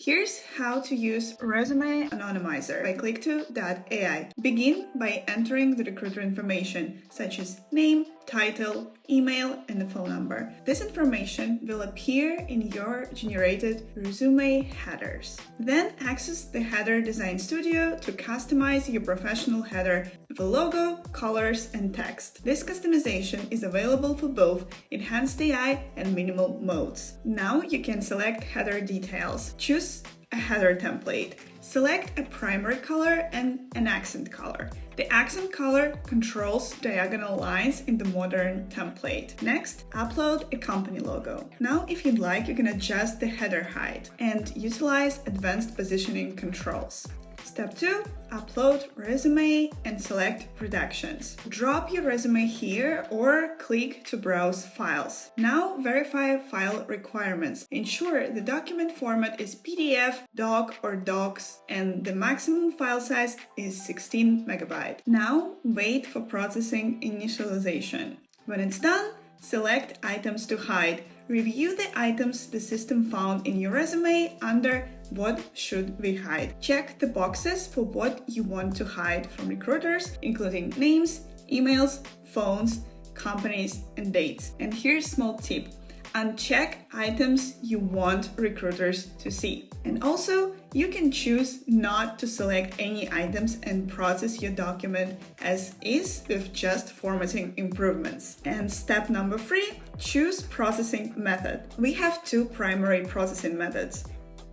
Here's how to use Resume Anonymizer by Click2.ai. Begin by entering the recruiter information, such as name, title, email, and a phone number. This information will appear in your generated resume headers. Then access the Header Design Studio to customize your professional header with a logo, colors, and text. This customization is available for both Enhanced AI and Minimal modes. Now you can select header details. Choose a header template. Select a primary color and an accent color. The accent color controls diagonal lines in the modern template. Next, upload a company logo. Now, if you'd like, you can adjust the header height and utilize advanced positioning controls. Step 2. Upload resume and select Redactions. Drop your resume here or click to browse files. Now verify file requirements. Ensure the document format is PDF, doc, or docs, and the maximum file size is 16 MB. Now wait for processing initialization. When it's done, select Items to hide. Review the items the system found in your resume under What should we hide? Check the boxes for what you want to hide from recruiters, including names, emails, phones, companies, and dates. And here's a small tip. Uncheck items you want recruiters to see. And also, you can choose not to select any items and process your document as is with just formatting improvements. And step number 3, choose processing method. We have 2 primary processing methods.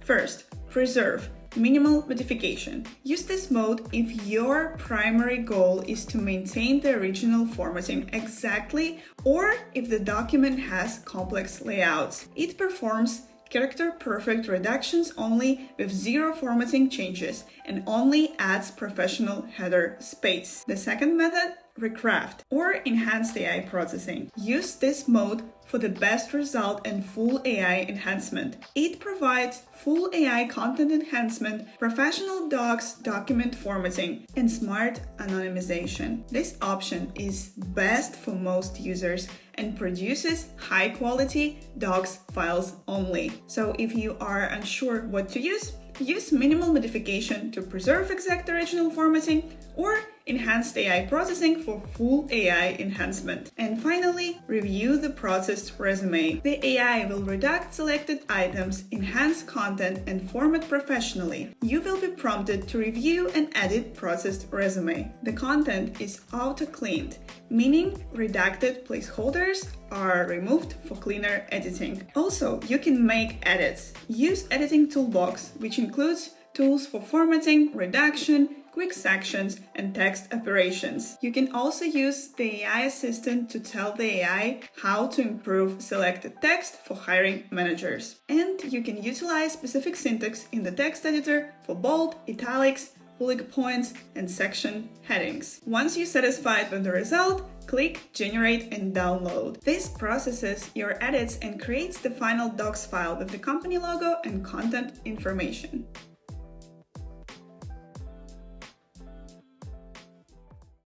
First, preserve. Minimal modification. Use this mode if your primary goal is to maintain the original formatting exactly or if the document has complex layouts. It performs character-perfect redactions only with 0 formatting changes and only adds professional header space. The second method, Recraft or Enhanced AI processing. Use this mode for the best result and full AI enhancement. It provides full AI content enhancement, professional docs, document formatting, and smart anonymization. This option is best for most users and produces high-quality docs files only. So if you are unsure what to use minimal modification to preserve exact original formatting or Enhanced AI processing for full AI enhancement. And finally, review the processed resume. The AI will redact selected items, enhance content, and format professionally. You will be prompted to review and edit processed resume. The content is auto-cleaned, meaning redacted placeholders are removed for cleaner editing. Also, you can make edits. Use Editing Toolbox, which includes tools for formatting, redaction, quick sections, and text operations. You can also use the AI assistant to tell the AI how to improve selected text for hiring managers. And you can utilize specific syntax in the text editor for bold, italics, bullet points, and section headings. Once you're satisfied with the result, click Generate and Download. This processes your edits and creates the final docs file with the company logo and content information.